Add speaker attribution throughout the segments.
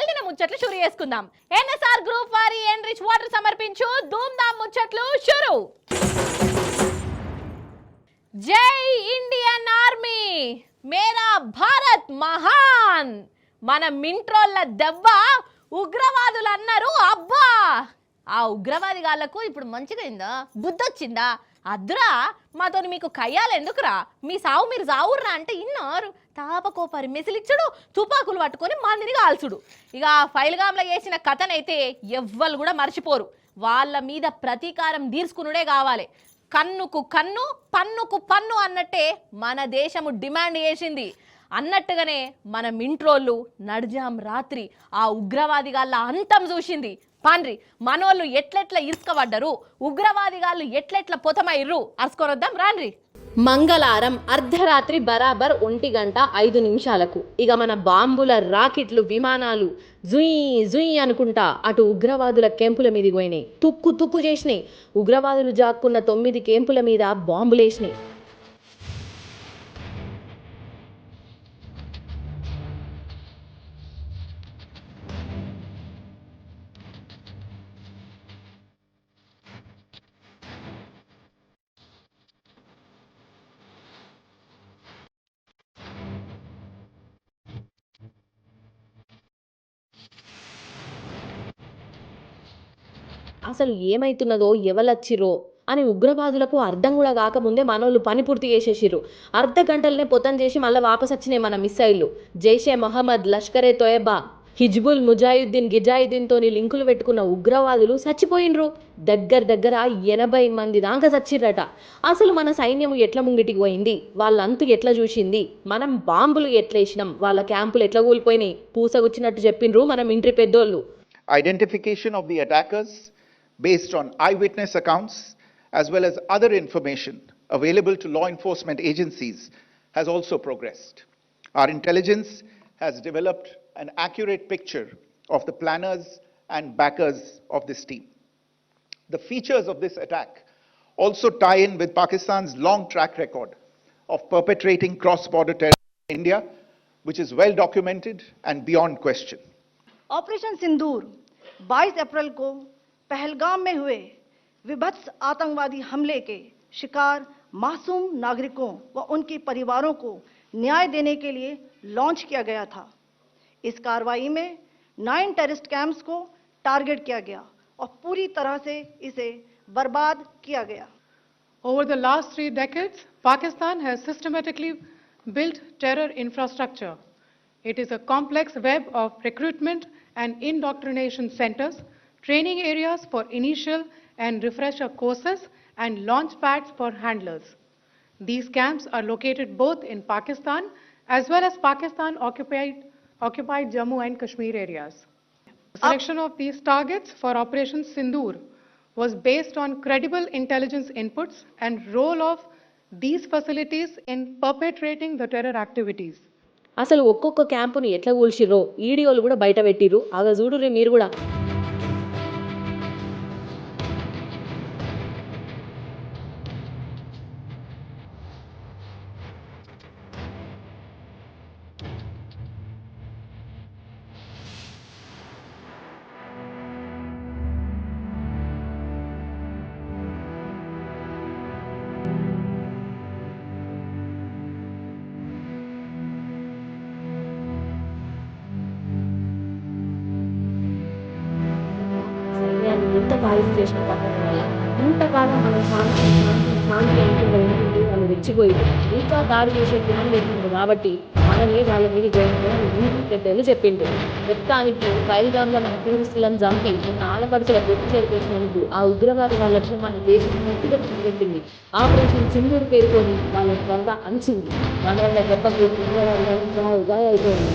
Speaker 1: జల్దిన ముచ్చట్లు షురు చేసుకుందాం. NSR group వారి ఎన్రిచ్ వాటర్ సమర్పించు ధూమ్ ధామ్ ముచ్చట్లు షురు. జై ఇండియన్ ఆర్మీ, మేరా భారత్ మహాన్. మన మింట్రోళ్ళ దెబ్బ ఉగ్రవాదులు అన్నారు. అబ్బా, ఆ ఉగ్రవాది గాళ్లకు ఇప్పుడు మంచిగా అయిందా, బుద్ధొచ్చిందా? అద్దురా మాతోని మీకు కయ్యాలు ఎందుకురా, మీ సావు మీరు సావుర్రా అంటే ఇన్నారు. తాపకోపరి మెసిలిచ్చుడు, తుపాకులు పట్టుకొని మందిని కాల్చుడు. ఇక ఫైల్గామ్లో చేసిన కథనైతే ఎవ్వరు కూడా మర్చిపోరు. వాళ్ళ మీద ప్రతీకారం తీర్చుకునుడే కావాలి. కన్నుకు కన్ను, పన్నుకు పన్ను అన్నట్టే మన దేశము డిమాండ్ చేసింది. అన్నట్టుగానే మన మింట్రోళ్ళు నడిజాం రాత్రి ఆ ఉగ్రవాదిగాళ్ళ అంతం చూసింది. పాండ్రి మనోళ్ళు ఎట్లెట్ల ఇరుసుకబడ్డరు, ఉగ్రవాదిగాళ్ళు ఎట్లెట్ల పొతమైర్రు అరుచుకొనొద్దాం రాండ్రి. మంగళవారం అర్ధరాత్రి బరాబర్ 1:05 ఇక మన బాంబుల రాకెట్లు విమానాలు జుయ్ జుయ్ అనుకుంటా అటు ఉగ్రవాదుల కెంపుల మీద పోయినాయి. తుక్కు తుక్కు చేసినాయి. ఉగ్రవాదులు జాక్కున్న 9 కెంపుల మీద బాంబులేసినాయి. అసలు ఏమైతున్నదో ఎవలచ్చిరో అని ఉగ్రవాదులకు అర్థం కూడా కాకముందే మనోళ్ళు పని పూర్తి చేసేసిర్రు. అర్ధ గంటలనే పొతం చేసి మళ్ళీ వాపస్ వచ్చినాయి మన మిస్సైళ్ళు. జైషే మొహమ్మద్, లష్కరే తోయబా, హిజ్బుల్ ముజాహిద్దీన్, గిజాయిద్దీన్తోని లింకులు పెట్టుకున్న ఉగ్రవాదులు చచ్చిపోయినరు. దగ్గర 80 మంది దాకా చచ్చిర్రట. అసలు మన సైన్యం ఎట్లా ముంగిటికి పోయింది, వాళ్ళంతు ఎట్లా చూసింది, మనం బాంబులు ఎట్లేసినాం, వాళ్ళ క్యాంపులు ఎట్లా కూలిపోయినాయి పూసగుచ్చినట్టు చెప్పిండ్రు మన మింట్రీ పెద్దోళ్ళు.
Speaker 2: Identification of the attackers based on eyewitness accounts as well as other information available to law enforcement agencies has also progressed. Our intelligence has developed an accurate picture of the planners and backers of this team. The features of this attack also tie in with Pakistan's long track record of perpetrating cross-border terror in India, which is well documented and beyond question.
Speaker 3: Operation Sindoor 22 April को पहलगाम में हुए विभत्स आतंकवादी हमले के शिकार मासूम नागरिकों व उनके परिवारों को न्याय देने के लिए लॉन्च किया गया था. इस कार्रवाई में 9 टेररिस्ट कैंप्स को टारगेट किया गया और पूरी तरह से इसे बर्बाद किया गया.
Speaker 4: Over the last 3 decades, Pakistan has systematically built terror infrastructure. It is a complex web of recruitment and indoctrination centers, training areas for initial and refresher courses, and launch pads for handlers. These camps are located both in Pakistan as well as Pakistan-occupied Jammu and Kashmir areas. The selection of these targets for Operation Sindoor was based on credible intelligence inputs and role of these facilities in perpetrating the terror activities.
Speaker 1: అసలు ఒక్కొక్క క్యాంపుని ఎట్లా కూల్చిర్రో ఈడియోలు కూడా బయట పెట్టిర్రు. ఆగ చూడుర్రి మీరు కూడా. ఎంత బాధ్యత చేసిన వల్ల ఇంతకాలం మన శాంతి అనుకున్న ఉంటుంది వాళ్ళు రెచ్చిపోయి ఇంకా దాడి చేసే గుణం లేకుండా కాబట్టి మనమే వాళ్ళ మీద పెద్దలు చెప్పిండు. మొత్తానికి పైల్గామ్లో మన టూరిస్టులను చంపి ఆడపడుచుల గుర్తు చేరిపేసినందుకు ఆ ఉగ్రవాది వాళ్ళ లక్ష్యం మన దేశం పూర్తిగా పెట్టింది. ఆపరేషన్ సింధూర్ పేరుకొని వాళ్ళ త్వరగా అంచింది. మన వల్ల దెబ్బకు ఉగ్రవాదుగా అయిపోయింది.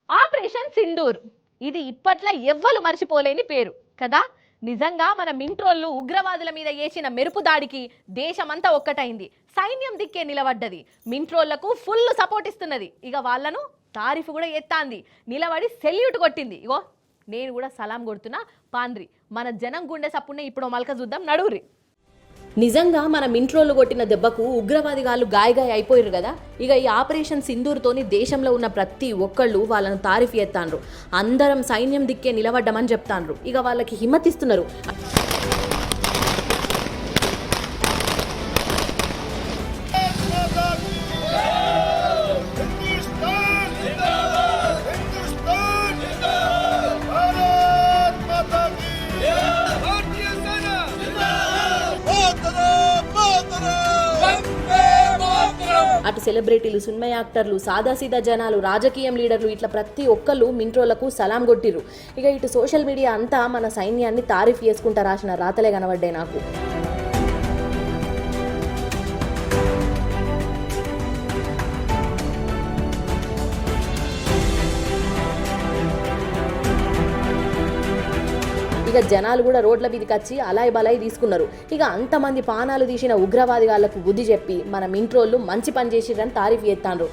Speaker 1: ఆపరేషన్ సింధూర్ ఇది ఇప్పట్లో ఎవ్వరు మర్చిపోలేని పేరు కదా. నిజంగా మన మింట్రోళ్ళు ఉగ్రవాదుల మీద చేసిన మెరుపు దాడికి దేశమంతా ఒక్కటైంది. సైన్యం దిక్కే నిలబడ్డది. మింట్రోళ్లకు ఫుల్ సపోర్ట్ ఇస్తున్నది. ఇక వాళ్ళను తారీఫ్ కూడా ఎత్తాంది. నిలబడి సెల్యూట్ కొట్టింది. ఇగో నేను కూడా సలాం కొడుతున్నా. పాండ్రి మన జనం గుండె సప్పునే ఇప్పుడు మల్క చూద్దాం, నడువురి. నిజంగా మన మింట్రోళ్ళు కొట్టిన దెబ్బకు ఉగ్రవాదిగాళ్ళు గాయగాయ అయిపోయారు కదా. ఇక ఈ ఆపరేషన్ సింధూర్తోని దేశంలో ఉన్న ప్రతి ఒక్కళ్ళు వాళ్ళను తారీఫ్ ఎత్తాండ్రు. అందరం సైన్యం దిక్కే నిలబడ్డమని చెప్తాండ్రు. ఇక వాళ్ళకి హిమ్మతిస్తున్నారు. అటు సెలబ్రిటీలు, సినిమా యాక్టర్లు, సాదాసీదా జనాలు, రాజకీయం లీడర్లు ఇట్లా ప్రతి ఒక్కళ్ళు మింట్రోలకు సలాం కొట్టిర్రు. ఇక ఇటు సోషల్ మీడియా అంతా మన సైన్యాన్ని తారీఫ్ చేసుకుంటా రాసిన రాతలే కనబడ్డాయి నాకు. ఇక జనాలు కూడా రోడ్ల మీదకి వచ్చి అలాయ్ బలాయి తీసుకున్నారు. ఇక అంతమంది పానాలు తీసిన ఉగ్రవాది వాళ్ళకు బుద్ధి చెప్పి మన మింట్రోళ్ళు మంచి పని చేసిరని తారీఫ్ చేస్తాండ్రు.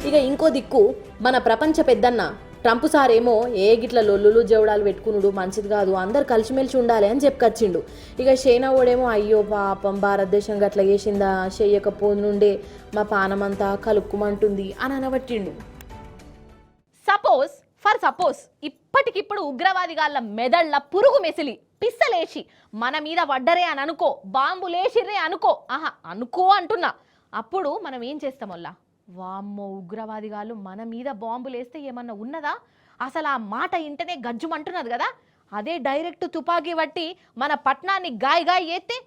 Speaker 1: ఇక ఇంకో దిక్కు మన ప్రపంచ పెద్దన్న ట్రంప్ సారేమో ఏ గిట్ల లొల్లులు జవడాలు పెట్టుకునుడు మంచిది కాదు, అందరు కలిసిమెలిసి ఉండాలి అని చెప్పుకొచ్చిండు. ఇక చైనా ఓడేమో అయ్యో పాపం భారతదేశం గట్ల చేసిందా, చెయ్యకపోనుండే మా పానమంతా కలుక్కుమంటుంది అని అనబట్టిండు. సపోజ్ ఇప్పటికిప్పుడు ఉగ్రవాదిగాళ్ళ మెదళ్ళ పురుగు మెసిలి పిස්සలేసి మన మీద పడ్డరే అని అనుకో, బాంబులేసిర్రే అనుకో, అనుకో అంటున్నా. అప్పుడు మనం ఏం చేస్తామల్లా? వామ్మో ఉగ్రవాదిగాళ్ళు మన మీద బాంబులేస్తే ఏమన్నా ఉన్నదా? అసలు ఆ మాట ఇంటనే గజ్జుమంటున్నది కదా. అదే డైరెక్ట్ తుపాకీ పట్టి మన పట్నాన్ని గాయ ఎత్తే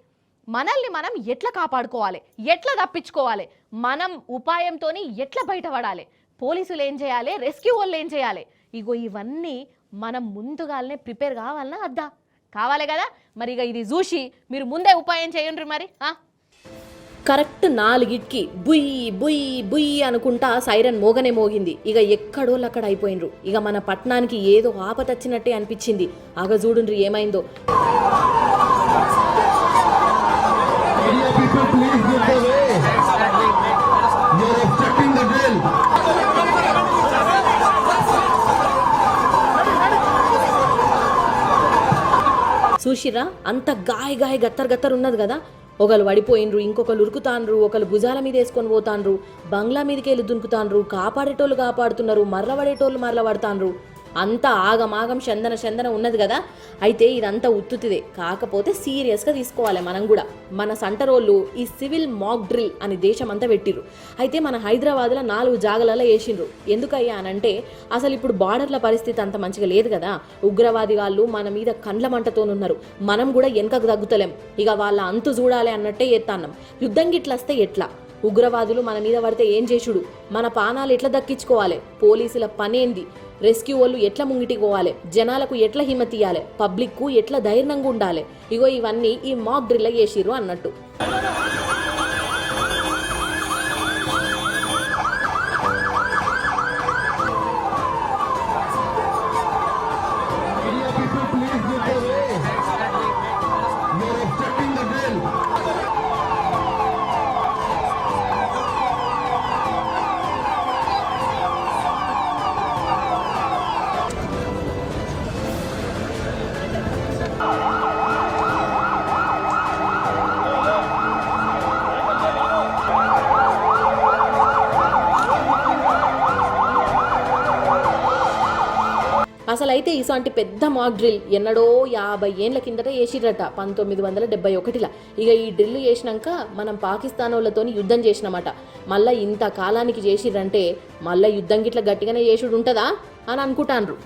Speaker 1: మనల్ని మనం ఎట్లా కాపాడుకోవాలి, ఎట్లా తప్పించుకోవాలి, మనం ఉపాయంతోని ఎట్లా బయటపడాలి, పోలీసులు ఏం చేయాలి, రెస్క్యూ వాళ్ళు ఏం చేయాలి, ఇగో ఇవన్నీ మనం ముందుగానే ప్రిపేర్ కావాలన్నా అద్దా? కావాలి కదా. మరి ఇక ఇది చూసి మీరు ముందే ఉపాయం చేయండి. మరి కరెక్ట్ 4కి బుయ్యి బుయ్యి బుయ్యి అనుకుంటా సైరన్ మోగనే మోగింది. ఇక ఎక్కడోళ్ళు అక్కడ అయిపోయినరు. ఇక మన పట్టణానికి ఏదో ఆపతచ్చినట్టే అనిపించింది. ఆగ చూడుండ్రి ఏమైందో. చూసిరా అంత గాయ గత్తర్ ఉన్నది కదా. ఒకళ్ళు పడిపోయినరు, ఇంకొకరు ఉరుకుతాండ్రు, ఒకళ్ళు భుజాల మీద వేసుకొని పోతాండ్రు, బంగ్లా మీదకి వెళ్ళి దునుకుతాండ్రు, కాపాడేటోళ్ళు కాపాడుతున్నారు, మరల పడేటోళ్ళు మరల పడతాండ్రు. అంతా ఆగమాగం చందన ఉన్నది కదా. అయితే ఇదంతా ఉత్తుతిదే, కాకపోతే సీరియస్గా తీసుకోవాలి మనం కూడా. మన సంటరోళ్ళు ఈ సివిల్ మాక్ డ్రిల్ అని దేశం అంతా పెట్టిర్రు. అయితే మన హైదరాబాద్లో 4 జాగలలో వేసిండ్రు. ఎందుకయ్యా అనంటే అసలు ఇప్పుడు బార్డర్ల పరిస్థితి అంత మంచిగా లేదు కదా. ఉగ్రవాది వాళ్ళు మన మీద కండ్ల మంటతోనున్నారు. మనం కూడా వెనకకు తగ్గుతలేం. ఇక వాళ్ళ అంతు చూడాలి అన్నట్టే ఎత్తాన్నాం. యుద్ధం గిట్ల వస్తే ఎట్లా, ఉగ్రవాదులు మన మీద పడితే ఏం చేసుడు, మన పానాలు ఎట్లా దక్కించుకోవాలి, పోలీసుల పనేంది, రెస్క్యూ వాళ్ళు ఎట్లా ముంగిటికి పోవాలి, జనాలకు ఎట్లా హిమ్మతి ఇవ్వాలి, పబ్లిక్కు ఎట్లా ధైర్యంగా ఉండాలి, ఇగో ఇవన్నీ ఈ మాక్ డ్రిల్ చేసిర్రు అన్నట్టు. అసలైతే ఇలాంటి పెద్ద మాక్ డ్రిల్ ఎన్నడో 50 ఏళ్ల కిందట చేసిరట, 1971ల. ఇక ఈ డ్రిల్ చేసినాక మనం పాకిస్తాన్ వాళ్ళతోని యుద్ధం చేసినామట. మళ్ళీ ఇంత కాలానికి చేసిరంటే మళ్ళీ యుద్ధం గిట్ల గట్టిగానే చేసుడు ఉంటుందా అని అనుకుంటాండ్రు.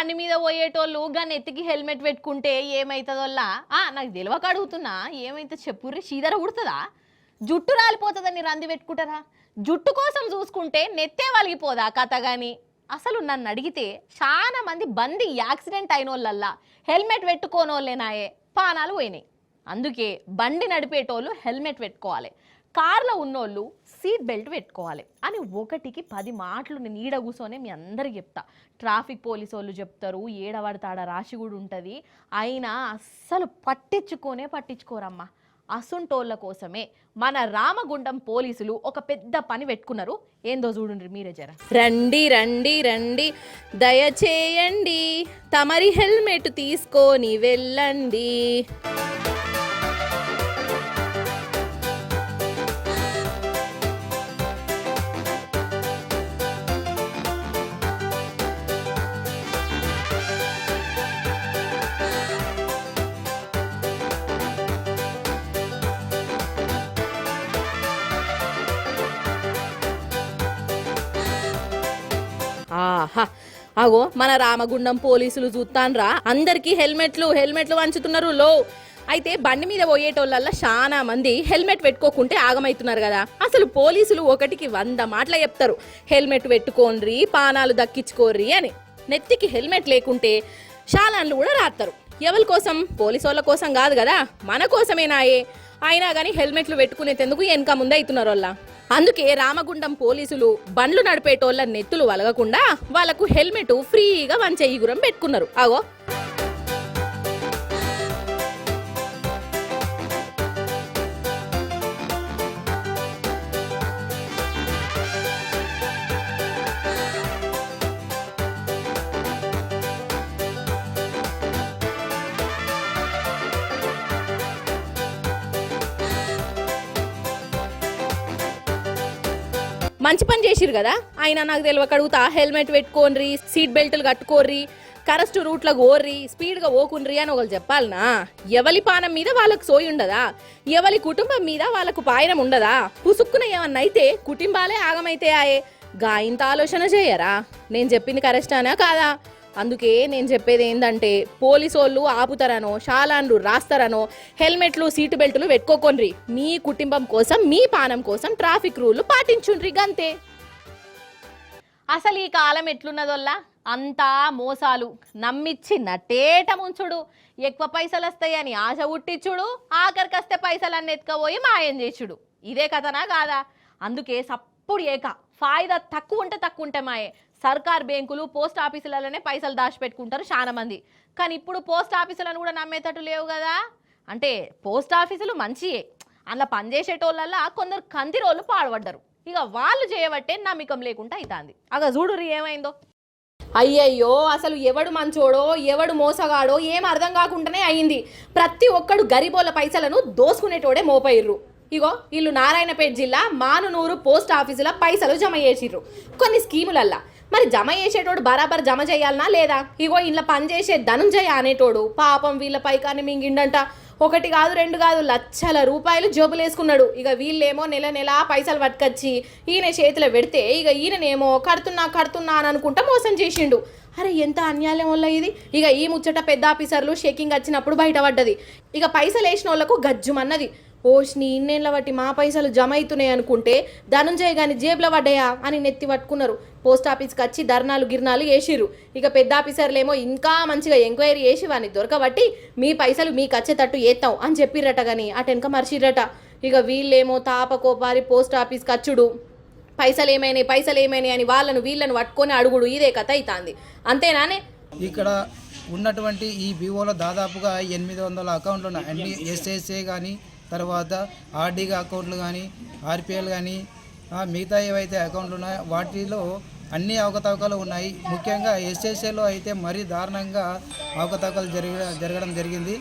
Speaker 1: బండి మీద పోయేటోళ్ళు గాని ఎత్తికి హెల్మెట్ పెట్టుకుంటే ఏమవుతుందోల్లా నాకు తెలియక అడుగుతున్నా, ఏమైతే చెప్పుర్రి చీదర ఉడుతుందా? జుట్టు రాలిపోతుందని రంది పెట్టుకుంటారా? జుట్టు కోసం చూసుకుంటే నెత్తే వలిగిపోదా కథ గాని? అసలు నన్ను అడిగితే చాలా మంది బండి యాక్సిడెంట్ అయిన వాళ్ళల్లా హెల్మెట్ పెట్టుకోనోళ్ళేనాయే పానాలు పోయినాయి. అందుకే బండి నడిపేటోళ్ళు హెల్మెట్ పెట్టుకోవాలి, కార్లో ఉన్నోళ్ళు సీట్ బెల్ట్ పెట్టుకోవాలి అని 1కి 10 మాటలు నేను ఈడ కూర్చొని మీ అందరికి చెప్తా. ట్రాఫిక్ పోలీసు వాళ్ళు చెప్తారు, ఏడవడతాడ రాశి కూడా ఉంటుంది, అయినా అస్సలు పట్టించుకోరమ్మా. అసుంటోళ్ళ కోసమే మన రామగుండం పోలీసులు ఒక పెద్ద పని పెట్టుకున్నారు. ఏందో చూడండి మీరే జర. రండి రండి రండి, దయచేయండి, తమరి హెల్మెట్ తీసుకొని వెళ్ళండి. ఆహా, అగో మన రామగుండం పోలీసులు చూస్తాన్రా, అందరికీ హెల్మెట్లు వంచుతున్నారు లో. అయితే బండి మీద పోయేటోళ్ళల్లా చాలా మంది హెల్మెట్ పెట్టుకోకుంటే ఆగమైతున్నారు కదా. అసలు పోలీసులు 1కి 100 మాటలు చెప్తారు, హెల్మెట్ పెట్టుకోండ్రి, పానాలు దక్కించుకోర్రి అని. నెత్తికి హెల్మెట్ లేకుంటే చాలాన్లు కూడా రాస్తారు. ఎవరి కోసం? పోలీసు వాళ్ళ కోసం కాదు కదా, మన కోసమేనాయే. అయినా కానీ హెల్మెట్లు పెట్టుకునేందుకు వెనక ముందే అవుతున్నారు వాళ్ళ. అందుకే రామగుండం పోలీసులు బండ్లు నడిపేటోళ్ళ నెత్తులు వలగకుండా వాళ్ళకు హెల్మెట్ ఫ్రీగా వంచే ఈగురం పెట్టుకున్నారు. అగో మంచి పని చేసిరు కదా. అయినా నాకు తెలియక అడుగుతా, హెల్మెట్ పెట్టుకోండి, సీట్ బెల్ట్లు కట్టుకోర్రి, కరెక్ట్ రూట్లో ఓర్రి, స్పీడ్గా ఓకుండ్రి అని ఒకళ్ళు చెప్పాలనా? ఎవరి పానం మీద వాళ్ళకు సోయి ఉండదా? ఎవరి కుటుంబం మీద వాళ్ళకు పాయనం ఉండదా? పుసుక్కున ఏమన్నా అయితే కుటుంబాలే ఆగమైతే ఆయే. ఇంత ఆలోచన చేయరా? నేను చెప్పింది కరెక్టానా కాదా? అందుకే నేను చెప్పేది ఏంటంటే, పోలీసోళ్ళు ఆపుతారనో, చాలాన్లు రాస్తారనో హెల్మెట్లు సీటు బెల్టులు పెట్టుకోకొండ్రి. మీ కుటుంబం కోసం, మీ పానం కోసం ట్రాఫిక్ రూళ్ళు పాటించుండ్రి గంతే. అసలు ఈ కాలం ఎట్లున్నదోల్లా, అంతా మోసాలు, నమ్మిచ్చి నట్టేట ముంచుడు, ఎక్కువ పైసలు వస్తాయని ఆశ పుట్టించుడు, ఆఖరికస్తే పైసలన్నీ ఎత్తుకపోయి మాయం చేసుడు. ఇదే కథనా కాదా? అందుకే సప్పుడు ఏక ఫాయిదా తక్కువ ఉంటే మాయే. సర్కార్ బ్యాంకులు, పోస్ట్ ఆఫీసులలోనే పైసలు దాచిపెట్టుకుంటారు చాలా మంది. కానీ ఇప్పుడు పోస్ట్ ఆఫీసులను కూడా నమ్మేటట్టు లేవు కదా. అంటే పోస్ట్ ఆఫీసులు మంచియే, అలా పనిచేసేటోళ్ళల్లా కొందరు కందిరోళ్ళు పాడుపడ్డారు. ఇక వాళ్ళు చేయబట్టే నమ్మకం లేకుండా అవుతుంది. చూడుర్రి ఏమైందో. అయ్యయ్యో, అసలు ఎవడు మంచోడో ఎవడు మోసగాడో ఏం అర్థం కాకుండానే అయింది. ప్రతి ఒక్కడు గరీబోళ్ళ పైసలను దోసుకునేటోడే మోపయిర్రు. ఇగో వీళ్ళు నారాయణపేట జిల్లా మానునూరు పోస్ట్ ఆఫీసుల పైసలు జమ చేసిర్రు కొన్ని స్కీములల్లా. మరి జమ చేసేటోడు బరాబర్ జమ చేయాలనా లేదా? ఇగో ఇంట్లో పనిచేసే ధనుంజయ అనేటోడు పాపం వీళ్ళ పైకాన్ని మింగిండంట. 1 కాదు 2 కాదు లక్షల రూపాయలు జోబులేసుకున్నాడు. ఇక వీళ్ళేమో నెల పైసలు పట్టుకొచ్చి ఈయన చేతిలో పెడితే ఇక ఈయననేమో కడుతున్నా అని అనుకుంటా మోసం చేసిండు. అరే ఎంత అన్యాయం వల్ల ఇది. ఇక ఈ ముచ్చట పెద్ద ఆఫీసర్లు షేకింగ్ వచ్చినప్పుడు బయటపడ్డది. ఇక పైసలు వేసిన వాళ్ళకు గజ్జుమన్నది. ఓష్ని ఇన్నేళ్ళ బట్టి మా పైసలు జమ అవుతున్నాయి అనుకుంటే ధనుంజయ్ గాని జేబులో పడ్డాయా అని నెత్తి పట్టుకున్నారు. పోస్ట్ ఆఫీస్కి వచ్చి ధర్నాలు గిర్నాలు వేసిర్రు. ఇక పెద్ద ఆఫీసర్లేమో ఇంకా మంచిగా ఎంక్వైరీ చేసి వాడిని దొరకబట్టి మీ పైసలు మీకు వచ్చేటట్టు ఏత్తాం అని చెప్పిర్రట. కానీ అటెనక మర్చిర్రట. ఇక వీళ్ళేమో తాపకోపారి పోస్ట్ ఆఫీస్కి వచ్చుడు, పైసలు ఏమైనాయి అని వీళ్ళను పట్టుకొని అడుగుడు. ఇదే కథ అవుతుంది. అంతేనానే?
Speaker 5: ఇక్కడ ఉన్నటువంటి ఈ బీఓలో దాదాపుగా 800 అకౌంట్లు ఉన్నాయి. అన్ని ఎస్ఎస్ఏ కానీ, తర్వాత ఆర్డీగా అకౌంట్లు కానీ, ఆర్పిఎల్ కానీ, మిగతా ఏవైతే అకౌంట్లు ఉన్నాయో వాటిలో అన్ని అవకతవకలు ఉన్నాయి. ముఖ్యంగా ఎస్ఎస్ఏలో అయితే మరీ దారుణంగా అవకతవకలు జరగడం జరిగింది.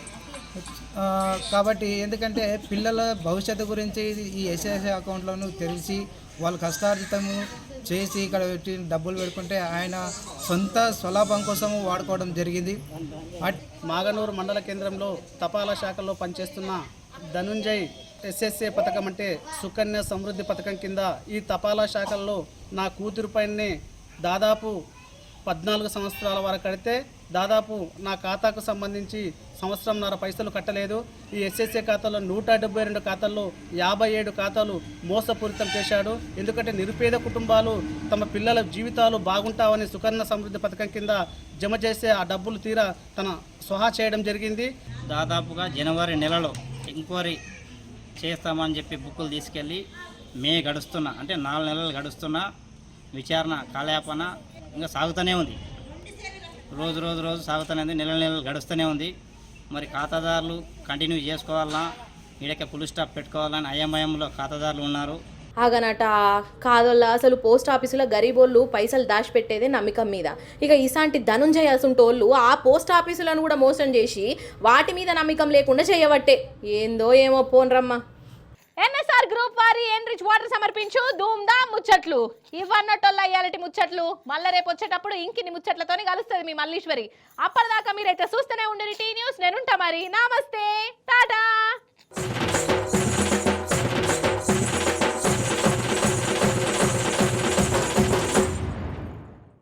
Speaker 5: కాబట్టి ఎందుకంటే పిల్లల భవిష్యత్తు గురించి ఈ ఎస్ఎస్ఏ అకౌంట్లను తెలిసి వాళ్ళు కష్టార్జితము చేసి ఇక్కడ పెట్టి డబ్బులు పెట్టుకుంటే ఆయన సొంత స్వలాభం కోసం వాడుకోవడం జరిగింది.
Speaker 6: మాగనూరు మండల కేంద్రంలో తపాలా శాఖలో పనిచేస్తున్న ధనుంజయ్ ఎస్ఎస్ఏ పథకం అంటే సుకన్య సమృద్ధి పథకం కింద ఈ తపాలా శాఖల్లో నా కూతురు పైనే దాదాపు 14 సంవత్సరాల వరకు కడితే దాదాపు నా ఖాతాకు సంబంధించి సంవత్సరంన్నర పైసలు కట్టలేదు. ఈ ఎస్ఎస్ఏ ఖాతాలో 172 ఖాతాల్లో 57 ఖాతాలు మోసపూరితం చేశాడు. ఎందుకంటే నిరుపేద కుటుంబాలు తమ పిల్లల జీవితాలు బాగుంటావని సుకన్య సమృద్ధి పథకం కింద జమ చేసే ఆ డబ్బులు తీరా తన స్వహా చేయడం జరిగింది.
Speaker 7: దాదాపుగా జనవరి నెలలో ఎంక్వైరీ చేస్తామని చెప్పి బుక్కులు తీసుకెళ్ళి మే గడుస్తున్నా, అంటే 4 నెలలు గడుస్తున్నా విచారణ కాలయాపన ఇంకా సాగుతూనే ఉంది. రోజు సాగుతూనే ఉంది, నెలలు గడుస్తూనే ఉంది. మరి ఖాతాదారులు కంటిన్యూ చేసుకోవాలన్నా ఈడకే ఫుల్ స్టాప్ పెట్టుకోవాలని అయోమయంలో ఖాతాదారులు ఉన్నారు.
Speaker 1: ఆగనట కాదోళ్ళ అసలు పోస్ట్ ఆఫీసులో గరీబోళ్ళు పైసలు దాచిపెట్టేదే నమ్మకం మీద. ఇక ఇలాంటి ధనుంజయ అసుంటోళ్ళు ఆ పోస్ట్ ఆఫీసులను కూడా మోసం చేసి వాటి మీద నమ్మకం లేకుండా చేయబట్టే ఏందో ఏమో పోన్రమ్మ. ఎన్ఎస్ఆర్ గ్రూప్ వారి ఎన్రిచ్ వాటర్ సమర్పించు ధూమ్దా ముచ్చట్లు. ఇవన్నట్టోళ్ళ ఇయాలటి ముచ్చట్లు. మళ్ళీ రేపు వచ్చేటప్పుడు ఇంకిన్ని ముచ్చట్లతోని కలుస్తుంది మీ మల్లీశ్వరి. అప్పటిదాకా మీరైతే చూస్తూనే ఉండండి టీ న్యూస్. నేనుంటా మరి. నమస్తే, టాటా.